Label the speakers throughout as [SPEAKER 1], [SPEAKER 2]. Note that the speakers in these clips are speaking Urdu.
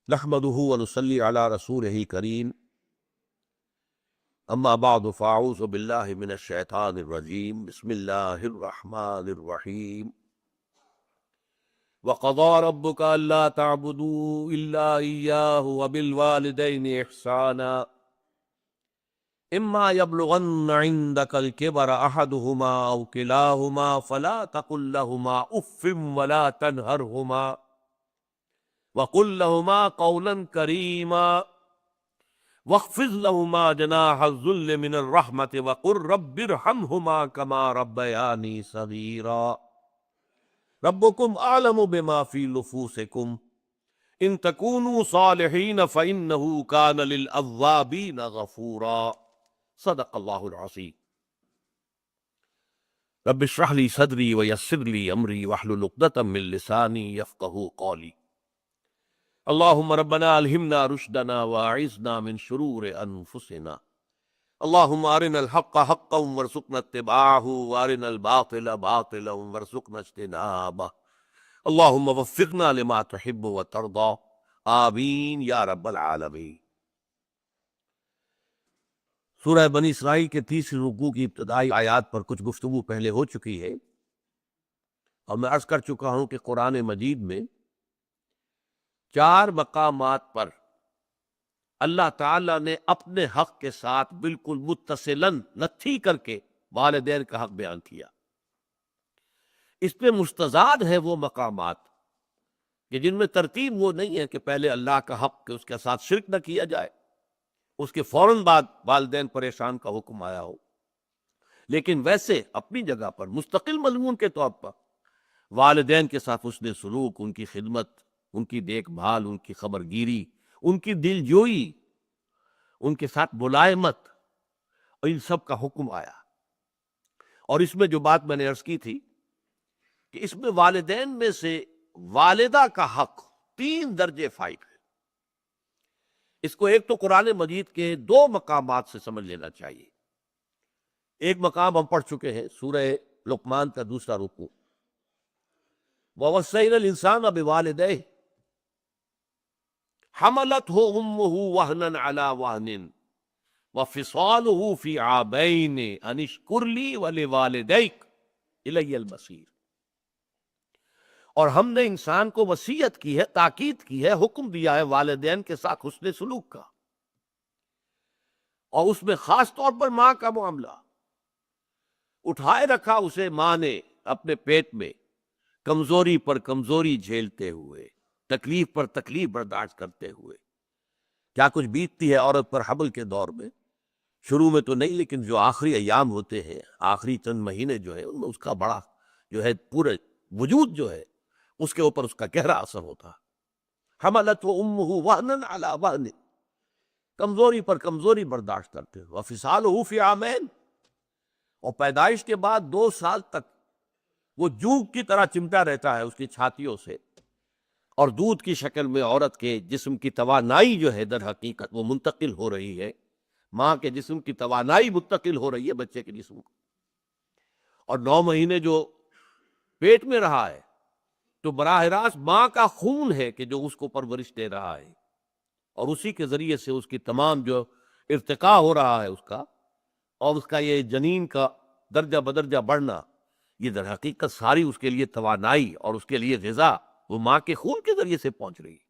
[SPEAKER 1] نحمده ونصلي على رسوله الكريم اما بعد فاعوذ بالله من الشیطان الرجیم بسم اللہ الرحمن الرحیم وقضى ربك الا تعبدوا الا اياه وبالوالدين احسانا اما يبلغن عندك الكبر احدهما او كلاهما فلا تقل لهما اف ولا تنهرهما وقل لهما قولا كريما واخفض لهما جناح الذل من الرحمة وقل رب ارحمهما كما ربياني صغيرا ربكم أعلم بما في نفوسكم إن تكونوا صالحين فإنه كان للأوابين غفورا صدق الله العظيم رب اشرح لي صدري ويسر لي أمري واحلل عقدة من لساني يفقهوا قولي اللهم ربنا الہمنا رشدنا واعذنا من شرور انفسنا اللهم ارنا الحق حقا وارزقنا اتباعه وارنا الباطل باطلا وارزقنا اجتنابه اللهم وفقنا لما تحب وترضى آمین یا رب العالمین۔ سورہ بنی اسرائیل کے تیسری رکوع کی ابتدائی آیات پر کچھ گفتگو پہلے ہو چکی ہے، اور میں عرض کر چکا ہوں کہ قرآن مجید میں 4 مقامات پر اللہ تعالیٰ نے اپنے حق کے ساتھ بالکل متصلاً نتھی کر کے والدین کا حق بیان کیا۔ اس پہ مستزاد ہے وہ مقامات کہ جن میں ترتیب وہ نہیں ہے کہ پہلے اللہ کا حق کہ اس کے ساتھ شرک نہ کیا جائے، اس کے فوراً بعد والدین پریشان کا حکم آیا ہو، لیکن ویسے اپنی جگہ پر مستقل مضمون کے طور پر والدین کے ساتھ حسن سلوک، ان کی خدمت، ان کی دیکھ بھال، ان کی خبر گیری، ان کی دل جوئی، ان کے ساتھ ملائمت، اور ان سب کا حکم آیا۔ اور اس میں جو بات میں نے عرض کی تھی کہ اس میں والدین میں سے والدہ کا حق 3 درجے فائق ہے۔ اس کو ایک تو قرآن مجید کے 2 مقامات سے سمجھ لینا چاہیے۔ ایک مقام ہم پڑھ چکے ہیں، سورہ لقمان کا دوسرا رکوع، وَوَصَّيْنَا الْإِنسَانَ بِوَالِدَيْهِ حملته امه وهنا على وهن وفصاله في عامين ان اشكر لي ولوالديك الي المصير۔ اور ہم نے انسان کو وصیت کی ہے، تاکید کی ہے، حکم دیا ہے والدین کے ساتھ حسن سلوک کا، اور اس میں خاص طور پر ماں کا معاملہ۔ اٹھائے رکھا اسے ماں نے اپنے پیٹ میں، کمزوری پر کمزوری جھیلتے ہوئے، تکلیف پر تکلیف برداشت کرتے ہوئے۔ کیا کچھ بیتتی ہے عورت پر حمل کے دور میں، شروع میں تو نہیں، لیکن جو آخری ایام ہوتے ہیں، آخری چند مہینے جو ہیں، ان میں اس کا بڑا جو ہے پورے وجود جو ہے اس کے اوپر اس کا گہرا اثر ہوتا ہے۔ حملتہ امہ وہنا علی وہن، کمزوری پر کمزوری برداشت کرتے ہوئے، وفصالہ فی عامین، اور پیدائش کے بعد 2 سال تک وہ جوک کی طرح چمٹا رہتا ہے اس کی چھاتیوں سے، اور دودھ کی شکل میں عورت کے جسم کی توانائی جو ہے در حقیقت وہ منتقل ہو رہی ہے، ماں کے جسم کی توانائی منتقل ہو رہی ہے بچے کے جسم کو۔ اور 9 مہینے جو پیٹ میں رہا ہے تو براہ راست ماں کا خون ہے کہ جو اس کو پرورش دے رہا ہے، اور اسی کے ذریعے سے اس کی تمام جو ارتقاء ہو رہا ہے اس کا، اور اس کا یہ جنین کا درجہ بدرجہ بڑھنا، یہ در حقیقت ساری اس کے لیے توانائی اور اس کے لیے غذا وہ ماں کے خون کے ذریعے سے پہنچ رہی ہے۔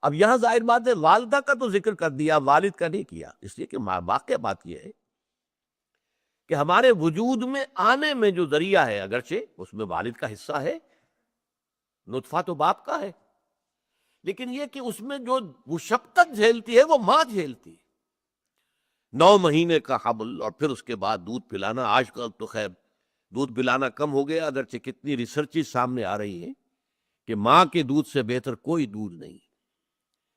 [SPEAKER 1] اب یہاں ظاہر بات ہے والدہ کا تو ذکر کر دیا، والد کا نہیں کیا، اس لیے کہ واقع بات یہ ہے کہ ہمارے وجود میں آنے میں جو ذریعہ ہے، اگرچہ اس میں والد کا حصہ ہے، نطفہ تو باپ کا ہے، لیکن یہ کہ اس میں جو مشقت جھیلتی ہے وہ ماں جھیلتی ہے۔ 9 مہینے کا حمل، اور پھر اس کے بعد دودھ پلانا۔ آج کل تو خیر دودھ پلانا کم ہو گیا، اگرچہ کتنی ریسرچز سامنے آ رہی ہیں کہ ماں کے دودھ سے بہتر کوئی دودھ نہیں۔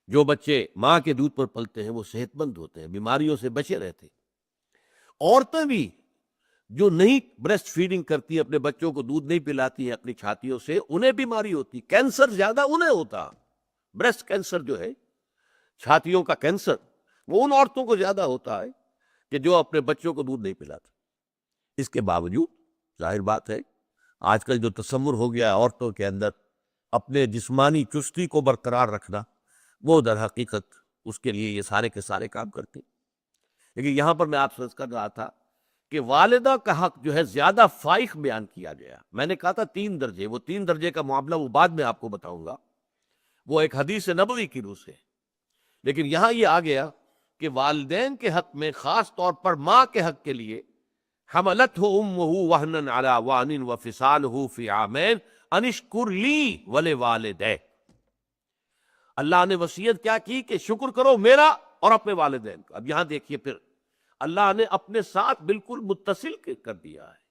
[SPEAKER 1] جو بچے ماں کے دودھ پر پلتے ہیں وہ صحت مند ہوتے ہیں، بیماریوں سے بچے رہتے ہیں۔ عورتیں بھی جو نہیں بریسٹ فیڈنگ کرتی، اپنے بچوں کو دودھ نہیں پلاتی ہیں اپنی چھاتیوں سے، انہیں بیماری ہوتی، کینسر زیادہ انہیں ہوتا۔ بریسٹ کینسر جو ہے، چھاتیوں کا کینسر، وہ ان عورتوں کو زیادہ ہوتا ہے کہ جو اپنے بچوں کو دودھ نہیں پلاتے۔ اس کے باوجود ظاہر بات ہے آج کل جو تصور ہو گیا ہے عورتوں کے اندر اپنے جسمانی چستی کو برقرار رکھنا، وہ در حقیقت اس کے لیے یہ سارے کے سارے کام کرتے ہیں۔ لیکن یہاں پر میں آپ سے عرض کر رہا تھا کہ والدہ کا حق جو ہے زیادہ فائق بیان کیا گیا۔ میں نے کہا تھا 3 درجے، وہ 3 درجے کا معاملہ وہ بعد میں آپ کو بتاؤں گا، وہ ایک حدیث نبوی کی روح سے، لیکن یہاں یہ آ گیا کہ والدین کے حق میں، خاص طور پر ماں کے حق کے لیے، حملتہ امہ وہنا علی وہن وفصالہ فی عامین ان اشکر لی ولوالدیک۔ اللہ نے وصیت کیا کی کہ شکر کرو میرا اور اپنے والدین کا۔ اب یہاں دیکھیے پھر اللہ نے اپنے ساتھ بالکل متصل کر دیا ہے،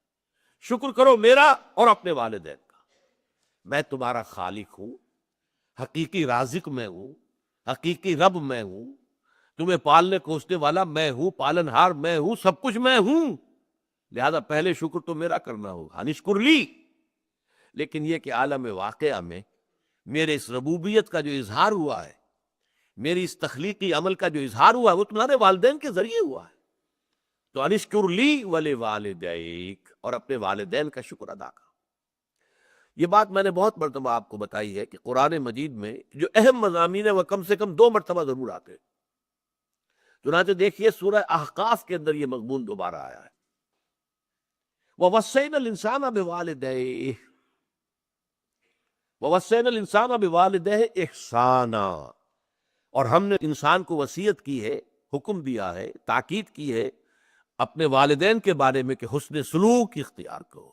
[SPEAKER 1] شکر کرو میرا اور اپنے والدین کا۔ میں تمہارا خالق ہوں، حقیقی رازق میں ہوں، حقیقی رب میں ہوں، تمہیں پالنے پوسنے والا میں ہوں، پالنہار میں ہوں، سب کچھ میں ہوں، لہذا پہلے شکر تو میرا کرنا ہوگا، انشکر لی۔ لیکن یہ کہ عالم واقعہ میں میرے اس ربوبیت کا جو اظہار ہوا ہے، میری اس تخلیقی عمل کا جو اظہار ہوا ہے، وہ تمہارے والدین کے ذریعے ہوا ہے، تو انشکر لی ولوالدیک، اور اپنے والدین کا شکر ادا کرو۔ یہ بات میں نے بہت مرتبہ آپ کو بتائی ہے کہ قرآن مجید میں جو اہم مضامین ہیں وہ کم سے کم 2 مرتبہ ضرور آتے ہیں۔ چنانچہ دیکھیے سورہ احقاف کے اندر یہ مضمون دوبارہ آیا ہے، وَوَصَّيْنَا الْإِنسَانَ بِوَالِدَيْهِ وَوَصَّيْنَا الْإِنسَانَ بِوَالِدَيْهِ إِحْسَانًا، اور ہم نے انسان کو وصیت کی ہے، حکم دیا ہے، تاکید کی ہے اپنے والدین کے بارے میں کہ حسن سلوک اختیار کرو،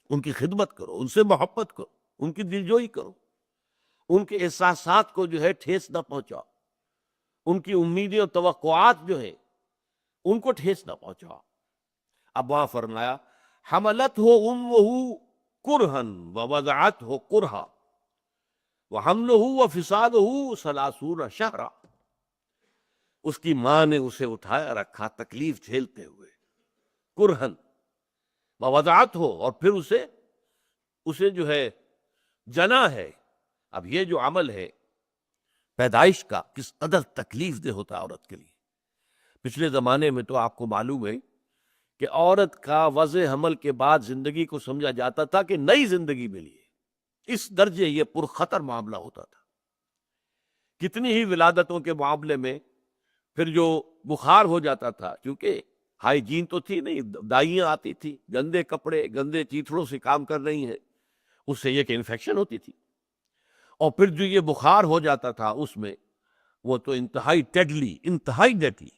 [SPEAKER 1] ان کی خدمت کرو، ان سے محبت کرو، ان کی دلجوئی کرو، ان کے احساسات کو جو ہے ٹھیس نہ پہنچاؤ، ان کی امیدیں اور توقعات جو ہیں ان کو ٹھیس نہ پہنچاؤ۔ اب وہاں فرمایا حملتہ امہ کرہا ووضعتہ کرہا وحملہ وفصالہ 30 شہرا، اس کی ماں نے اسے اٹھایا رکھا تکلیف جھیلتے ہوئے، کرہن ووضعتہ، اور پھر اسے جو ہے جنا ہے۔ اب یہ جو عمل ہے پیدائش کا کس قدر تکلیف دہ ہوتا ہے عورت کے لیے۔ پچھلے زمانے میں تو آپ کو معلوم ہے کہ عورت کا وضع حمل کے بعد زندگی کو سمجھا جاتا تھا کہ نئی زندگی ملی ہے، اس درجے یہ پرخطر معاملہ ہوتا تھا۔ کتنی ہی ولادتوں کے معاملے میں پھر جو بخار ہو جاتا تھا، کیونکہ ہائیجین تو تھی نہیں، دائیاں آتی تھی، گندے کپڑے گندے چیتھڑوں سے کام کر رہی ہیں، اس سے یہ کہ انفیکشن ہوتی تھی، اور پھر جو یہ بخار ہو جاتا تھا اس میں وہ تو انتہائی ڈیڈلی،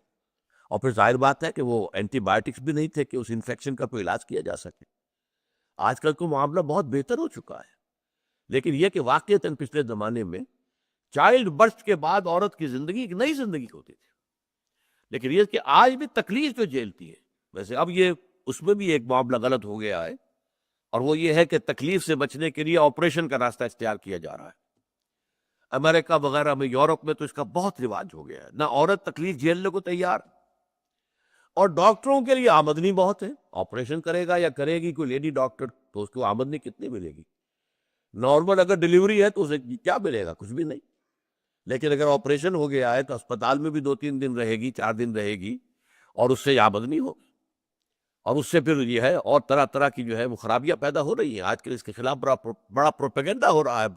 [SPEAKER 1] اور پھر ظاہر بات ہے کہ وہ اینٹی بائیوٹکس بھی نہیں تھے کہ اس انفیکشن کا کوئی علاج کیا جا سکے۔ آج کل تو معاملہ بہت بہتر ہو چکا ہے، لیکن یہ کہ واقعتاً پچھلے زمانے میں چائلڈ برتھ کے بعد عورت کی زندگی ایک نئی زندگی ہوتی تھی، لیکن یہ کہ آج بھی تکلیف جو جھیلتی ہے، ویسے اب یہ اس میں بھی ایک معاملہ غلط ہو گیا ہے، اور وہ یہ ہے کہ تکلیف سے بچنے کے لیے آپریشن کا راستہ اختیار کیا جا رہا ہے۔ امریکہ وغیرہ میں، یورپ میں تو اس کا بہت رواج ہو گیا ہے، نہ عورت تکلیف جھیلنے کو تیار، اور ڈاکٹروں کے لیے آمدنی بہت ہے، آپریشن کرے گا یا کرے گی کوئی لیڈی ڈاکٹر تو اس کو آمدنی کتنی ملے گی؟ نارمل اگر ڈیلیوری ہے تو اسے کیا ملے گا؟ کچھ بھی نہیں، لیکن اگر آپریشن ہو گیا ہے تو اسپتال میں بھی 2-3 دن رہے گی، 4 دن رہے گی، اور اس سے آمدنی ہوگی، اور اس سے پھر یہ ہے اور طرح طرح کی جو ہے وہ خرابیاں پیدا ہو رہی ہیں۔ آج کل اس کے خلاف بڑا پروپیگنڈا ہو رہا ہے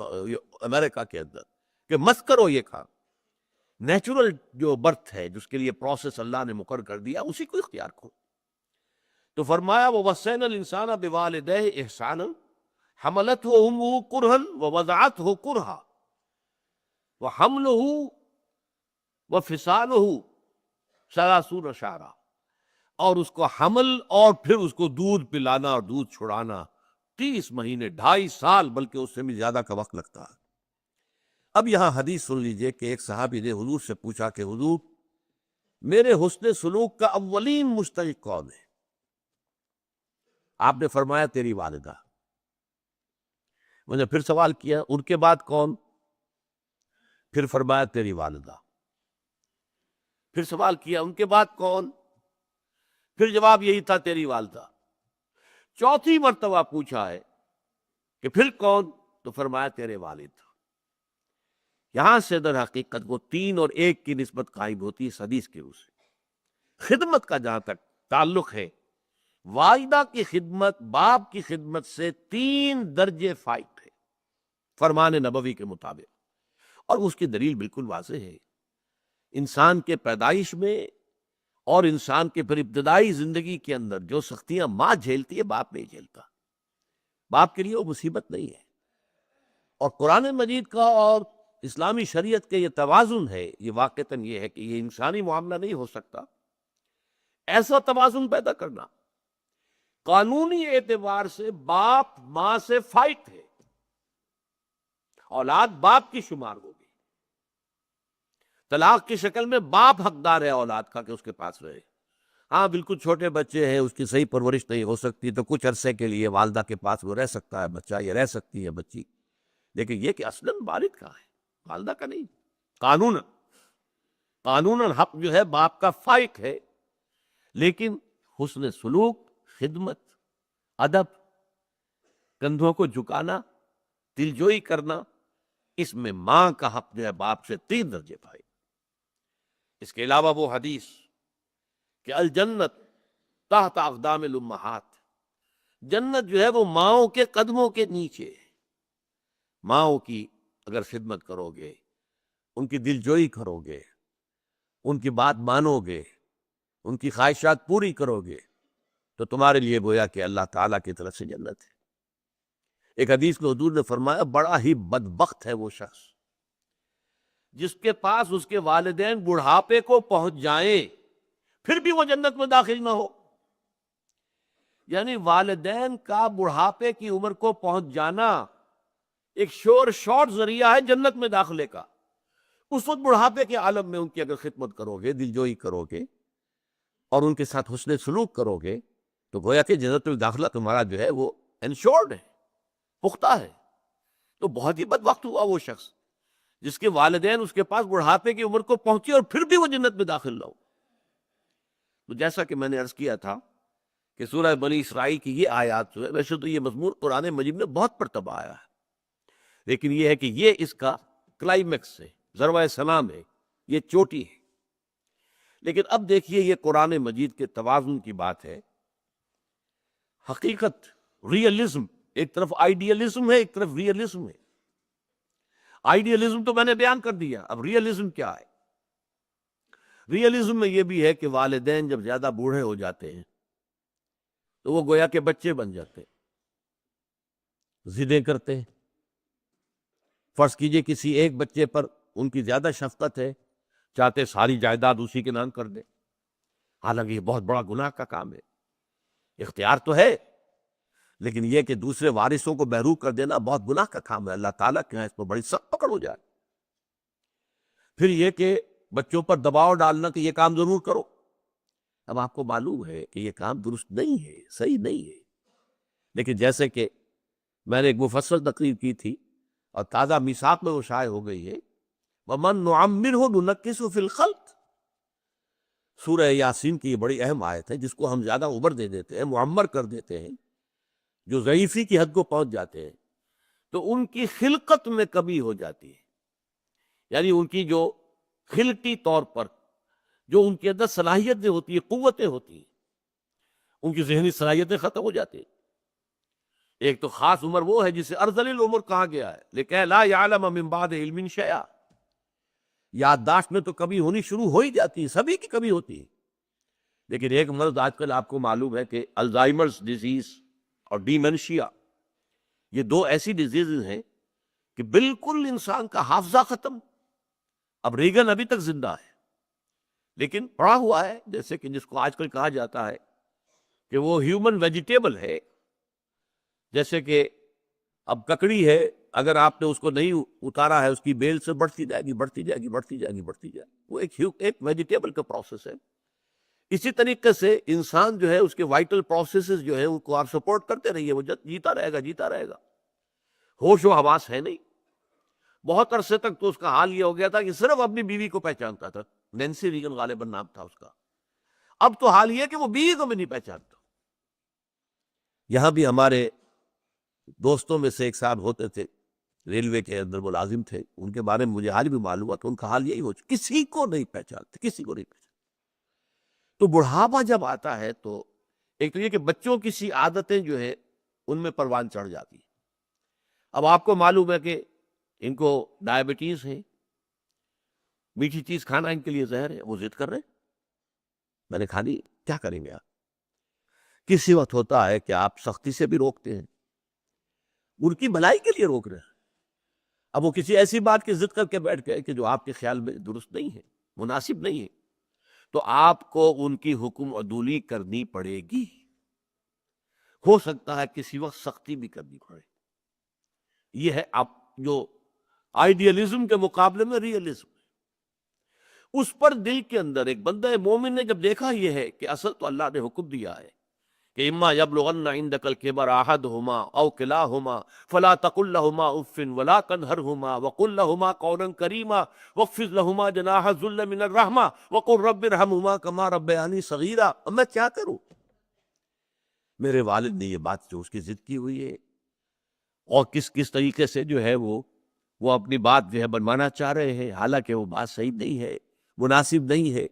[SPEAKER 1] امریکہ کے اندر کہ مت کرو یہ کام، نیچرل جو برتھ ہے جس کے لیے پروسیس اللہ نے مقرر کر دیا اسی کو اختیار کرو۔ تو فرمایا وَوَصَّيْنَا الْإِنسَانَ بِوَالِدَيْهِ إِحْسَانًا حَمَلَتْهُ أُمُّهُ كُرْهًا وَوَضَعَتْهُ كُرْهًا وَحَمْلُهُ وَفِصَالُهُ 30 شهرًا، اور اس کو حمل اور پھر اس کو دودھ پلانا اور دودھ چھڑانا 30 مہینے، 2.5 سال، بلکہ اس سے بھی زیادہ کا وقت لگتا ہے۔ اب یہاں حدیث سن لیجئے کہ ایک صحابی نے حضور سے پوچھا کہ حضور میرے حسن سلوک کا اولین مستحق کون ہے؟ آپ نے فرمایا تیری والدہ۔ میں نے پھر سوال کیا ان کے بعد کون؟ پھر فرمایا تیری والدہ۔ پھر سوال کیا ان کے بعد کون؟ پھر جواب یہی تھا تیری والدہ۔ چوتھی مرتبہ پوچھا ہے کہ پھر کون؟ تو فرمایا تیرے والد۔ یہاں سے در حقیقت وہ 3 اور 1 کی نسبت قائم ہوتی ہے اس حدیث کے روح سے۔ خدمت کا جہاں تک تعلق ہے، والدہ کی خدمت باپ کی خدمت سے 3 درجے فائق ہے فرمان نبوی کے مطابق، اور اس کی دلیل بالکل واضح ہے، انسان کے پیدائش میں اور انسان کے پھر ابتدائی زندگی کے اندر جو سختیاں ماں جھیلتی ہے باپ نہیں جھیلتا، باپ کے لیے وہ مصیبت نہیں ہے۔ اور قرآن مجید کا اور اسلامی شریعت کے یہ توازن ہے، یہ واقعتاً یہ ہے کہ یہ انسانی معاملہ نہیں ہو سکتا، ایسا توازن پیدا کرنا۔ قانونی اعتبار سے باپ ماں سے فائٹ ہے، اولاد باپ کی شمار ہوگی، طلاق کی شکل میں باپ حقدار ہے اولاد کا کہ اس کے پاس رہے۔ ہاں بالکل چھوٹے بچے ہیں، اس کی صحیح پرورش نہیں ہو سکتی تو کچھ عرصے کے لیے والدہ کے پاس وہ رہ سکتا ہے بچہ، یا رہ سکتی ہے بچی، لیکن یہ کہ اصلاً والد کا ہے، والدہ کا نہیں۔ قانوناً حق جو ہے باپ کا فائق ہے، لیکن حسن سلوک، خدمت، ادب، کندھوں کو جھکانا، دلجوئی کرنا، اس میں ماں کا حق جو ہے باپ سے 3 درجے بھائی۔ اس کے علاوہ وہ حدیث کہ الجنت تحت اقدام الامہات، جنت جو ہے وہ ماؤں کے قدموں کے نیچے ہے۔ ماؤں کی اگر خدمت کرو گے، ان کی دلجوئی کرو گے، ان کی بات مانو گے، ان کی خواہشات پوری کرو گے، تو تمہارے لیے گویا کہ اللہ تعالیٰ کی طرف سے جنت ہے۔ ایک حدیث میں حضور نے فرمایا بڑا ہی بدبخت ہے وہ شخص جس کے پاس اس کے والدین بڑھاپے کو پہنچ جائیں پھر بھی وہ جنت میں داخل نہ ہو۔ یعنی والدین کا بڑھاپے کی عمر کو پہنچ جانا ایک شارٹ ذریعہ ہے جنت میں داخلے کا۔ اس وقت بڑھاپے کے عالم میں ان کی اگر خدمت کرو گے، دلجوئی کرو گے اور ان کے ساتھ حسن سلوک کرو گے تو گویا کہ جنت میں داخلہ تمہارا جو ہے وہ انشورڈ ہے، پختہ ہے۔ تو بہت ہی بدبخت ہوا وہ شخص جس کے والدین اس کے پاس بڑھاپے کی عمر کو پہنچی اور پھر بھی وہ جنت میں داخل نہ ہو۔ تو جیسا کہ میں نے عرض کیا تھا کہ سورہ بنی اسرائیل کی یہ آیات جو ہے، ویسے تو یہ مضمون قرآن مجید میں بہت مرتبہ آیا ہے، لیکن یہ ہے کہ یہ اس کا کلائمیکس ہے، ذروہ سلام ہے، یہ چوٹی ہے۔ لیکن اب دیکھیے یہ قرآن مجید کے توازن کی بات ہے، حقیقت، ریئلزم، ایک طرف آئیڈیلزم ہے، ایک طرف ریئلزم ہے۔ آئیڈیلزم تو میں نے بیان کر دیا، اب ریئلزم کیا ہے؟ ریئلزم میں یہ بھی ہے کہ والدین جب زیادہ بوڑھے ہو جاتے ہیں تو وہ گویا کہ بچے بن جاتے ہیں، ضدیں کرتے ہیں۔ فرض کیجئے کسی ایک بچے پر ان کی زیادہ شفقت ہے، چاہتے ساری جائیداد اسی کے نام کر دیں، حالانکہ یہ بہت بڑا گناہ کا کام ہے۔ اختیار تو ہے لیکن یہ کہ دوسرے وارثوں کو محروم کر دینا بہت گناہ کا کام ہے، اللہ تعالیٰ کے یہاں اس پر بڑی سخت پکڑ ہو جائے۔ پھر یہ کہ بچوں پر دباؤ ڈالنا کہ یہ کام ضرور کرو، اب آپ کو معلوم ہے کہ یہ کام درست نہیں ہے، صحیح نہیں ہے، لیکن جیسے کہ میں نے ایک مفصل تقریر کی تھی اور تازہ میثاق میں وہ شائع ہو گئی ہے، وَمَن نُعَمِّرْهُ نُنَكِّسُهُ فِي الْخَلْقِ، سورہ یاسین کی یہ بڑی اہم آیت ہے جس کو ہم زیادہ عمر دے دیتے ہیں، معمر کر دیتے ہیں، جو ضعیفی کی حد کو پہنچ جاتے ہیں تو ان کی خلقت میں کمی ہو جاتی ہے، یعنی ان کی جو خلقی طور پر جو ان کے اندر صلاحیتیں ہوتی ہیں، قوتیں ہوتی ہیں، ان کی ذہنی صلاحیتیں ختم ہو جاتی ہیں۔ ایک تو خاص عمر وہ ہے جسے ارذل العمر کہا گیا ہے، لیکن لا یعلم من بعد علم شیئا، یادداشت میں تو کمی ہونی شروع ہو ہی جاتی ہے، سبھی کی کمی ہوتی ہے۔ لیکن ایک مرض آج کل آپ کو معلوم ہے کہ الزائمرز ڈیزیز اور ڈیمنشیا، یہ 2 ایسی ڈیزیز ہیں کہ بالکل انسان کا حافظہ ختم۔ اب ریگن ابھی تک زندہ ہے لیکن پڑا ہوا ہے، جیسے کہ جس کو آج کل کہا جاتا ہے کہ وہ ہیومن ویجیٹیبل ہے، جیسے کہ اب ککڑی ہے، اگر آپ نے اس کو نہیں اتارا ہے اس کی بیل سے بڑھتی جائے گی، بڑھتی جائے گی، بڑھتی جائے گی، بڑھتی جائے گی، وہ ایک ویجیٹیبل کا پروسیس ہے۔ اسی طریقے سے انسان جو ہے اس کے وائٹل پروسیسز جو ہیں ان کو آپ سپورٹ کرتے رہیے، وہ جیتا رہے گا، جیتا رہے گا۔ ہوش و حواس ہے نہیں۔ بہت عرصے تک تو اس کا حال یہ ہو گیا تھا کہ صرف اپنی بیوی کو پہچانتا تھا، نینسی ریگن غالباً نام تھا اس کا۔ اب تو حال یہ کہ وہ بیوی کو بھی نہیں پہچانتا۔ یہاں بھی ہمارے دوستوں میں سے ایک صاحب ہوتے تھے، ریلوے کے اندر ملازم تھے، ان کے بارے میں مجھے حال بھی معلوم ہوا کہ ان کا حال یہی ہو چکا، کسی کو نہیں پہچانتے، کسی کو نہیں پہچانتے۔ تو بڑھاپا جب آتا ہے تو ایک تو یہ کہ بچوں کی سی عادتیں جو ہے ان میں پروان چڑھ جاتی ہیں۔ اب آپ کو معلوم ہے کہ ان کو ڈائبٹیز ہے، میٹھی چیز کھانا ان کے لیے زہر ہے، وہ ضد کر رہے ہیں، میں نے کھانی، کیا کریں گے آپ؟ کسی وقت ہوتا ہے کہ آپ سختی سے بھی روکتے ہیں، ان کی بھلائی کے لیے روک رہے ہیں، اب وہ کسی ایسی بات کی ضد کر کے بیٹھ گئے کہ جو آپ کے خیال میں درست نہیں ہے، مناسب نہیں ہے، تو آپ کو ان کی حکم عدولی کرنی پڑے گی، ہو سکتا ہے کسی وقت سختی بھی کرنی پڑے۔ یہ ہے آپ جو آئیڈیالزم کے مقابلے میں ریئلزم، اس پر دل کے اندر ایک بندہ مومن نے جب دیکھا یہ ہے کہ اصل تو اللہ نے حکم دیا ہے کہ اما یبلغن عندک الکبر احدہما او کلاہما فلا تقل لہما اف ولا تنہرہما وقل لہما قولا کریما واخفض لہما جناح الذل من الرحمہ وقل رب ارحمہما کما ربیانی صغیرا۔ اب میں کیا کروں؟ میرے والد نے یہ بات جو اس کی ضد کی ہوئی ہے، اور کس طریقے سے جو ہے وہ اپنی بات جو ہے بنوانا چاہ رہے ہیں، حالانکہ وہ بات صحیح نہیں ہے، مناسب نہیں ہے،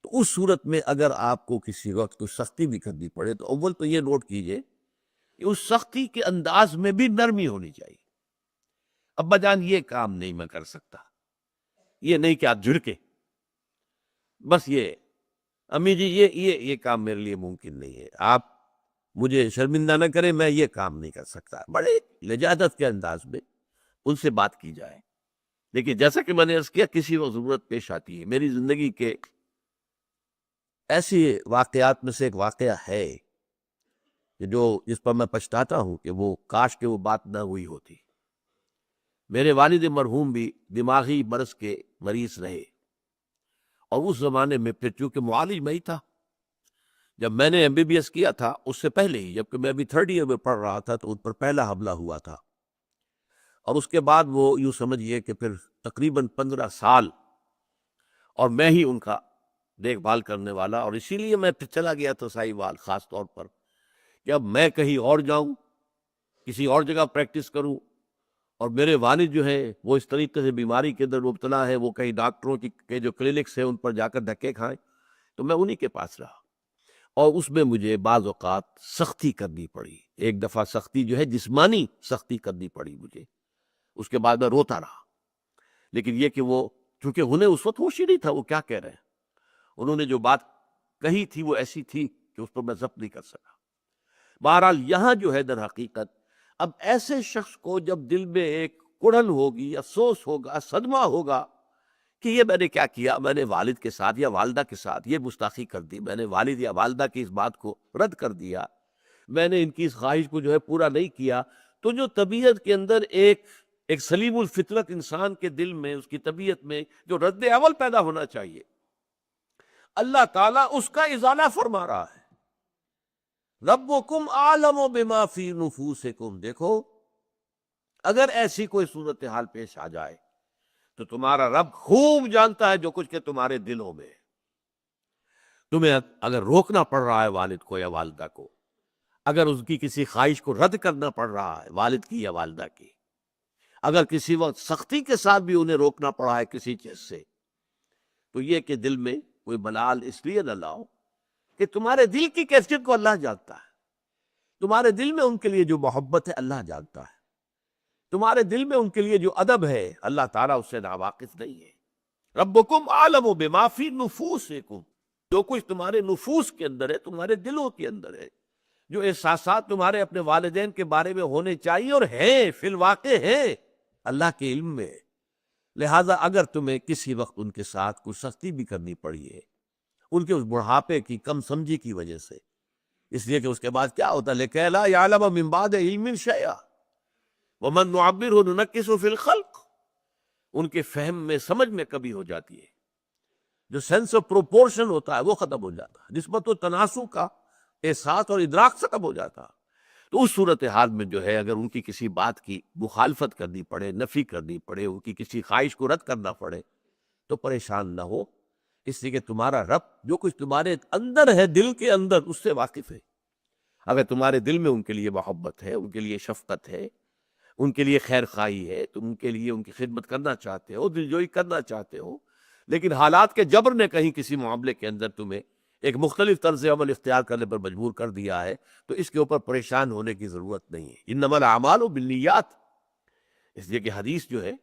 [SPEAKER 1] تو اس صورت میں اگر آپ کو کسی وقت کوئی سختی بھی کرنی پڑے تو اول تو یہ نوٹ کیجئے کہ اس سختی کے انداز میں بھی نرمی ہونی چاہیے۔ ابا جان یہ کام نہیں میں کر سکتا، یہ نہیں کہ آپ جھڑکے، بس یہ امی جی یہ کام میرے لیے ممکن نہیں ہے، آپ مجھے شرمندہ نہ کریں، میں یہ کام نہیں کر سکتا، بڑے لجاجت کے انداز میں ان سے بات کی جائے۔ لیکن جیسا کہ میں نے عرض کیا، کسی وقت ضرورت پیش آتی ہے۔ میری زندگی کے ایسی واقعات میں سے ایک واقعہ ہے کہ جس پر میں پچھتاتا ہوں کہ وہ کاش کہ وہ بات نہ ہوئی ہوتی۔ میرے والد مرحوم بھی دماغی مرض کے مریض رہے، اور اس زمانے میں پھر چونکہ معالج میں ہی تھا، جب میں نے MBBS کیا تھا اس سے پہلے ہی، جبکہ میں ابھی 3rd ایئر میں پڑھ رہا تھا، تو ان پر پہلا حملہ ہوا تھا، اور اس کے بعد وہ یوں سمجھئے کہ پھر تقریباً 15 سال اور میں ہی ان کا دیکھ بھال کرنے والا، اور اسی لیے میں پھر چلا گیا تھا ساہیوال، خاص طور پر کہ اب میں کہیں اور جاؤں، کسی اور جگہ پریکٹس کروں، اور میرے والد جو ہے وہ اس طریقے سے بیماری کے اندر مبتلا ہے، وہ کئی ڈاکٹروں کے جو کلینکس ہیں ان پر جا کر دھکے کھائیں، تو میں انہی کے پاس رہا، اور اس میں مجھے بعض اوقات سختی کرنی پڑی۔ ایک دفعہ سختی جو ہے جسمانی سختی کرنی پڑی مجھے، اس کے بعد میں روتا رہا، لیکن یہ کہ وہ چونکہ انہیں اس وقت ہوش ہی نہیں تھا وہ کیا کہہ رہے ہیں، انہوں نے جو بات کہی تھی وہ ایسی تھی کہ اس پر میں ضبط نہیں کر سکا۔ بہرحال یہاں جو ہے در حقیقت اب ایسے شخص کو جب دل میں ایک کڑن ہوگی، افسوس ہوگا، صدمہ ہوگا کہ یہ میں نے کیا کیا، میں نے والد کے ساتھ یا والدہ کے ساتھ یہ گستاخی کر دی، میں نے والد یا والدہ کی اس بات کو رد کر دیا، میں نے ان کی اس خواہش کو جو ہے پورا نہیں کیا، تو جو طبیعت کے اندر ایک سلیم الفطرت انسان کے دل میں، اس کی طبیعت میں جو رد عمل پیدا ہونا چاہیے، اللہ تعالیٰ اس کا ازالہ فرما رہا ہے۔ ربکم اعلم بما فی نفوسکم، دیکھو اگر ایسی کوئی صورتحال پیش آ جائے تو تمہارا رب خوب جانتا ہے جو کچھ کہ تمہارے دلوں میں ہے۔ تمہیں اگر روکنا پڑ رہا ہے والد کو یا والدہ کو، اگر اس کی کسی خواہش کو رد کرنا پڑ رہا ہے والد کی یا والدہ کی، اگر کسی وقت سختی کے ساتھ بھی انہیں روکنا پڑا ہے کسی چیز سے، تو یہ کہ دل میں کوئی ملال اس لیے نہ لاؤ کہ تمہارے دل کی کیفیت کو اللہ جانتا ہے، تمہارے دل میں ان کے لیے جو محبت ہے اللہ جانتا ہے، تمہارے دل میں ان کے لیے جو ادب ہے اللہ تعالیٰ اس سے ناواقف نہیں ہے۔ ربکم اعلم بما فی نفوسکم، جو کچھ تمہارے نفوس کے اندر ہے، تمہارے دلوں کے اندر ہے، جو احساسات تمہارے اپنے والدین کے بارے میں ہونے چاہیے اور ہیں، فی الواقع ہیں، اللہ کے علم میں۔ لہٰذا اگر تمہیں کسی وقت ان کے ساتھ کچھ سختی بھی کرنی پڑی ہے، ان کے اس بڑھاپے کی کم سمجھی کی وجہ سے، اس لیے کہ اس کے بعد کیا ہوتا ہے، لِكَيْ لَا يَعْلَمَ مِن بَعْدِ عِلْمٍ شَيْئًا وَمَن نُعَمِّرْهُ نُنَكِّسُهُ فِي الْخَلْقِ، ان کے فہم میں، سمجھ میں کبھی ہو جاتی ہے، جو سینس آف پروپورشن ہوتا ہے وہ ختم ہو جاتا ہے، نسبت و تناسب کا احساس اور ادراک ختم ہو جاتا ہے۔ تو اس صورتحال میں جو ہے اگر ان کی کسی بات کی مخالفت کرنی پڑے، نفی کرنی پڑے، ان کی کسی خواہش کو رد کرنا پڑے، تو پریشان نہ ہو، اس لیے کہ تمہارا رب جو کچھ تمہارے اندر ہے، دل کے اندر، اس سے واقف ہے۔ اگر تمہارے دل میں ان کے لیے محبت ہے، ان کے لیے شفقت ہے، ان کے لیے خیر خواہی ہے، تم ان کے لیے ان کی خدمت کرنا چاہتے ہو، دلجوئی کرنا چاہتے ہو، لیکن حالات کے جبر نے کہیں کسی معاملے کے اندر تمہیں ایک مختلف طرز عمل اختیار کرنے پر مجبور کر دیا ہے، تو اس کے اوپر پریشان ہونے کی ضرورت نہیں ہے۔ انما الاعمال بالنیات، اس لیے کہ حدیث جو ہے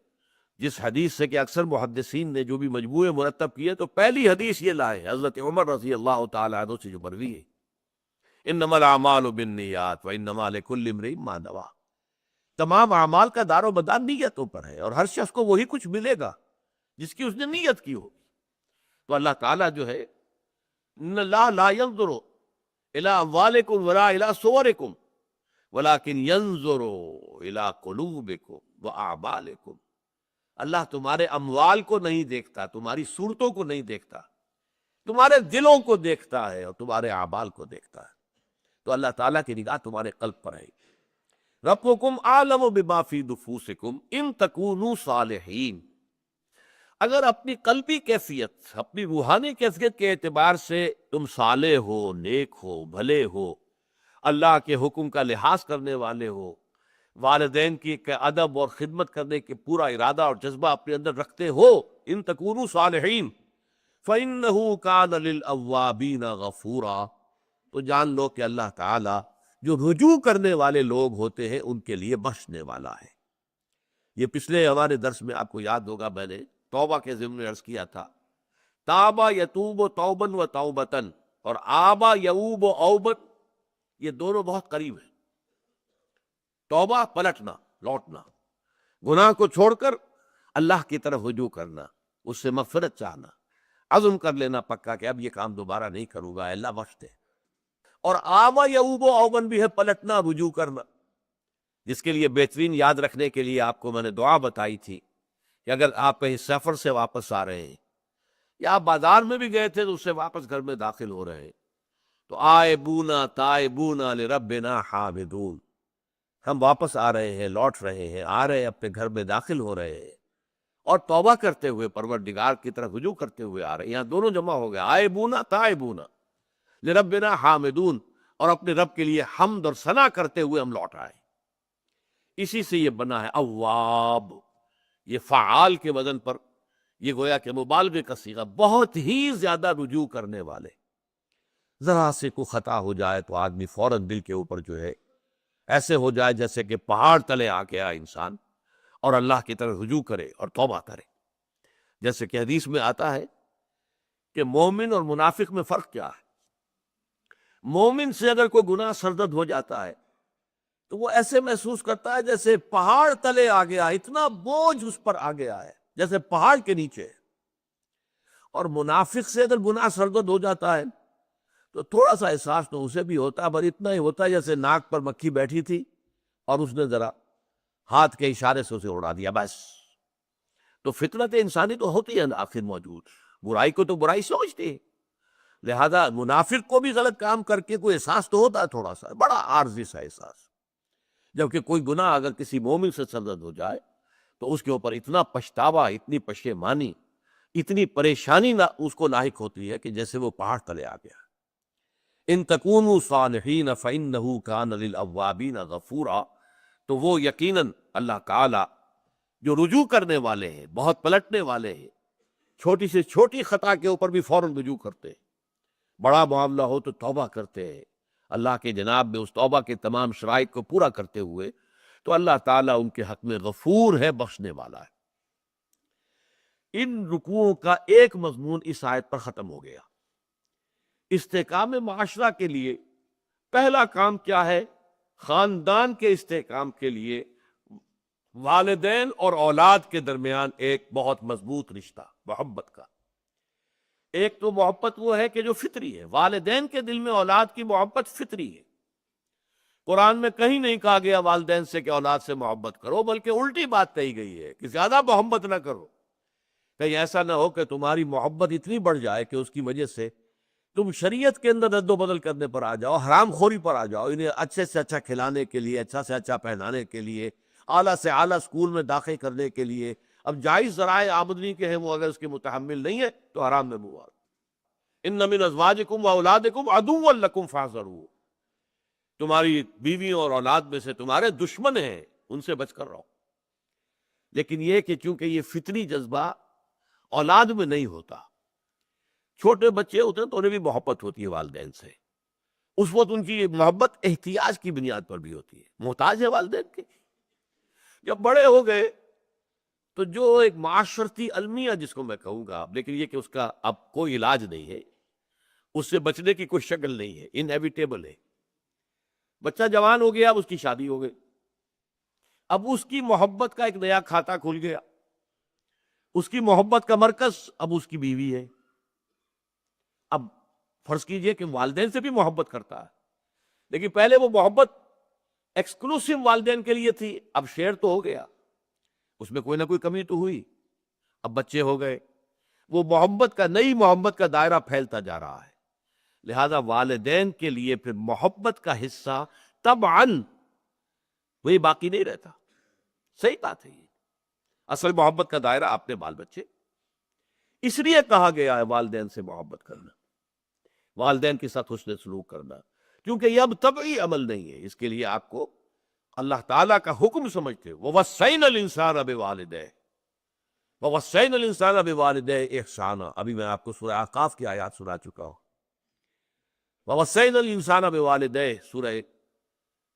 [SPEAKER 1] جس حدیث سے کہ اکثر محدثین نے جو بھی مجموعے مرتب کیے تو پہلی حدیث یہ لائے حضرت عمر رضی اللہ تعالی عنہ سے جو مروی ہے، انما الاعمال بالنیات وانما لکل امرئ ما نوی، تمام اعمال کا دار و مدار نیتوں پر ہے، اور ہر شخص کو وہی کچھ ملے گا جس کی اس نے نیت کی ہو۔ تو اللہ تعالیٰ جو ہے ان اللہ لا ينظر الى اموالکم ولا الى صورکم ولكن ينظر الى قلوبکم واعمالکم، اللہ تمہارے اموال کو نہیں دیکھتا، تمہاری صورتوں کو نہیں دیکھتا، تمہارے دلوں کو دیکھتا ہے اور تمہارے اعمال کو دیکھتا ہے۔ تو اللہ تعالیٰ کی نگاہ تمہارے قلب پر ہے۔ ربکم اعلم بما فی نفوسکم ان تکونوا صالحین، اگر اپنی قلبی کیفیت، اپنی روحانی کیفیت کے اعتبار سے تم صالح ہو، نیک ہو، بھلے ہو، اللہ کے حکم کا لحاظ کرنے والے ہو، والدین کی ادب اور خدمت کرنے کے پورا ارادہ اور جذبہ اپنے اندر رکھتے ہو، ان تکونوا صالحین فإنہ کان للأوابین غفورا، تو جان لو کہ اللہ تعالی جو رجوع کرنے والے لوگ ہوتے ہیں ان کے لیے بخشنے والا ہے۔ یہ پچھلے ہمارے درس میں آپ کو یاد ہوگا، میں نے توبہ کے ضمن میں عرض کیا تھا، تابا یتوب توبن و توبتن، اور آبا یعوب و اوبت، یہ دونوں بہت قریب ہیں۔ توبہ پلٹنا، لوٹنا، گناہ کو چھوڑ کر اللہ کی طرف رجوع کرنا، اس سے مغفرت چاہنا، عزم کر لینا پکا کہ اب یہ کام دوبارہ نہیں کروں گا، اللہ بخش دے۔ اور آبا یعوب و اوبن بھی ہے پلٹنا، رجوع کرنا، جس کے لیے بہترین یاد رکھنے کے لیے آپ کو میں نے دعا بتائی تھی کہ اگر آپ کہیں سفر سے واپس آ رہے ہیں یا آپ بازار میں بھی گئے تھے تو اس سے واپس گھر میں داخل ہو رہے ہیں، تو آئبونا تائبونا لربنا حامدون، ہم واپس آ رہے ہیں، لوٹ رہے ہیں، آ رہے ہیں، اپنے گھر میں داخل ہو رہے ہیں اور توبہ کرتے ہوئے، پروردگار کی طرف رجوع کرتے ہوئے آ رہے ہیں۔ یہاں دونوں جمع ہو گئے، آئبونا تائبونا لربنا حامدون، اور اپنے رب کے لیے حمد اور ثنا کرتے ہوئے ہم لوٹ آئے۔ اسی سے یہ بنا ہے اواب، یہ فعال کے وزن پر، یہ گویا کہ مبالغے کا صیغہ، بہت ہی زیادہ رجوع کرنے والے۔ ذرا سے کوئی خطا ہو جائے تو آدمی فوراً دل کے اوپر جو ہے ایسے ہو جائے جیسے کہ پہاڑ تلے آ گیا انسان، اور اللہ کی طرف رجوع کرے اور توبہ کرے۔ جیسے کہ حدیث میں آتا ہے کہ مومن اور منافق میں فرق کیا ہے۔ مومن سے اگر کوئی گناہ سرزد ہو جاتا ہے تو وہ ایسے محسوس کرتا ہے جیسے پہاڑ تلے آ گیا، اتنا بوجھ اس پر آ گیا ہے جیسے پہاڑ کے نیچے۔ اور منافق سے اگر گناہ سرزد ہو جاتا ہے تو تھوڑا سا احساس تو اسے بھی ہوتا ہے، پر اتنا ہی ہوتا ہے جیسے ناک پر مکھی بیٹھی تھی اور اس نے ذرا ہاتھ کے اشارے سے اسے اڑا دیا، بس۔ تو فطرت انسانی تو ہوتی ہے آخر موجود، برائی کو تو برائی سمجھتی ہے، لہذا منافق کو بھی غلط کام کر کے کوئی احساس تو ہوتا ہے، تھوڑا سا بڑا عارضی سا احساس۔ جبکہ کوئی گناہ اگر کسی مومن سے سرزد ہو جائے تو اس کے اوپر اتنا پچھتاوا، اتنی پشیمانی، اتنی پریشانی اس کو لاحق ہوتی ہے کہ جیسے وہ پہاڑ تلے آ گیا۔ ان تکونوا صالحین فإنہ کان للأوابین غفورا، تو وہ یقیناً اللہ تعالی جو رجوع کرنے والے ہیں، بہت پلٹنے والے ہیں، چھوٹی سے چھوٹی خطا کے اوپر بھی فوراً رجوع کرتے ہیں، بڑا معاملہ ہو تو توبہ کرتے ہیں اللہ کے جناب میں، اس توبہ کے تمام شرائط کو پورا کرتے ہوئے، تو اللہ تعالیٰ ان کے حق میں غفور ہے، بخشنے والا ہے۔ ان رکوعوں کا ایک مضمون اس آیت پر ختم ہو گیا۔ استحکام معاشرہ کے لیے پہلا کام کیا ہے؟ خاندان کے استحکام کے لیے والدین اور اولاد کے درمیان ایک بہت مضبوط رشتہ، محبت کا۔ ایک تو محبت وہ ہے کہ جو فطری ہے، والدین کے دل میں اولاد کی محبت فطری ہے۔ قرآن میں کہیں نہیں کہا گیا والدین سے کہ اولاد سے محبت کرو، بلکہ الٹی بات کہی گئی ہے کہ زیادہ محبت نہ کرو، کہیں ایسا نہ ہو کہ تمہاری محبت اتنی بڑھ جائے کہ اس کی وجہ سے تم شریعت کے اندر رد و بدل کرنے پر آ جاؤ، حرام خوری پر آ جاؤ، انہیں اچھے سے اچھا کھلانے کے لیے، اچھا سے اچھا پہنانے کے لیے، اعلیٰ سے اعلیٰ اسکول میں داخل کرنے کے لیے، اب جائز ذرائع آمدنی کے ہیں وہ اگر اس کے متحمل نہیں ہے تو حرام میں منہ۔ ان من ازواجکم واولادکم عدوا لکم فاحذروہ، تمہاری بیویوں اور اولاد میں سے تمہارے دشمن ہیں، ان سے بچ کر رہو۔ لیکن یہ کہ چونکہ یہ فطری جذبہ اولاد میں نہیں ہوتا، چھوٹے بچے ہوتے ہیں تو انہیں بھی محبت ہوتی ہے والدین سے، اس وقت ان کی محبت احتیاج کی بنیاد پر بھی ہوتی ہے، محتاج ہے والدین کے۔ جب بڑے ہو گئے تو جو ایک معاشرتی المیہ جس کو میں کہوں گا، لیکن یہ کہ اس کا اب کوئی علاج نہیں ہے، اس سے بچنے کی کوئی شکل نہیں ہے، انیویٹیبل ہے۔ بچہ جوان ہو گیا، اب اس کی شادی ہو گئی، اب اس کی محبت کا ایک نیا کھاتہ کھل گیا، اس کی محبت کا مرکز اب اس کی بیوی ہے۔ اب فرض کیجئے کہ والدین سے بھی محبت کرتا ہے، لیکن پہلے وہ محبت ایکسکلوسیو والدین کے لیے تھی، اب شیئر تو ہو گیا، اس میں کوئی نہ کوئی کمی تو ہوئی، اب بچے ہو گئے، وہ محبت کا، نئی محبت کا دائرہ پھیلتا جا رہا ہے۔ لہذا والدین کے لیے پھر محبت کا حصہ طبعاً وہی باقی نہیں رہتا۔ صحیح بات ہے، یہ اصل محبت کا دائرہ اپنے بال بچے، اس لیے کہا گیا ہے والدین سے محبت کرنا، والدین کے ساتھ حسن سلوک کرنا، کیونکہ یہ اب طبعی عمل نہیں ہے، اس کے لیے آپ کو اللہ تعالیٰ کا حکم سمجھتے ہو، وَوَصَّيْنَا الْإِنسَانَ بِوَالِدَيْهِ وَوَصَّيْنَا الْإِنسَانَ بِوَالِدَيْهِ إِحْسَانًا، ابھی میں آپ کو سورہ احقاف کی آیات سنا چکا ہوں۔ وَوَصَّيْنَا الْإِنسَانَ بِوَالِدَيْهِ سورہ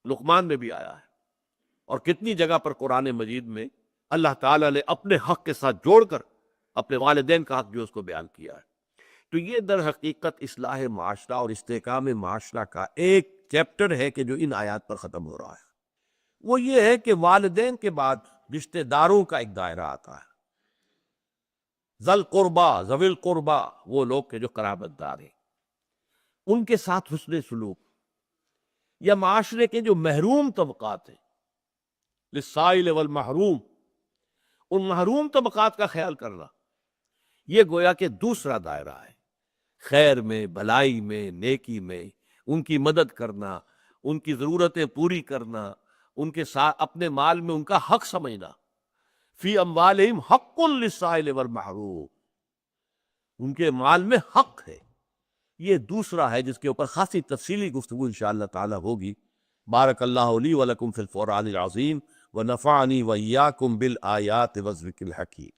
[SPEAKER 1] لقمان میں بھی آیا ہے، اور کتنی جگہ پر قرآن مجید میں اللہ تعالیٰ نے اپنے حق کے ساتھ جوڑ کر اپنے والدین کا حق جو اس کو بیان کیا ہے۔ تو یہ در حقیقت اصلاح معاشرہ اور استحکام معاشرہ کا ایک چیپٹر ہے کہ جو ان آیات پر ختم ہو رہا ہے۔ وہ یہ ہے کہ والدین کے بعد رشتہ داروں کا ایک دائرہ آتا ہے، ذل قربا، ذوی القربا، وہ لوگ کے جو قرابت دار ہیں، ان کے ساتھ حسن سلوک، یا معاشرے کے جو محروم طبقات ہیں، للسائل والمحروم، ان محروم طبقات کا خیال کرنا، یہ گویا کہ دوسرا دائرہ ہے۔ خیر میں، بھلائی میں، نیکی میں ان کی مدد کرنا، ان کی ضرورتیں پوری کرنا، ان کے ساتھ اپنے مال میں ان کا حق سمجھنا، فی اموالہم حق للسائل والمحروم، ان کے مال میں حق ہے۔ یہ دوسرا ہے جس کے اوپر خاصی تفصیلی گفتگو انشاءاللہ تعالی ہوگی۔ بارک اللہ لی ولکم فی القرآن العظیم ونفعنی وإیاکم بالآیات والذکر الحکیم۔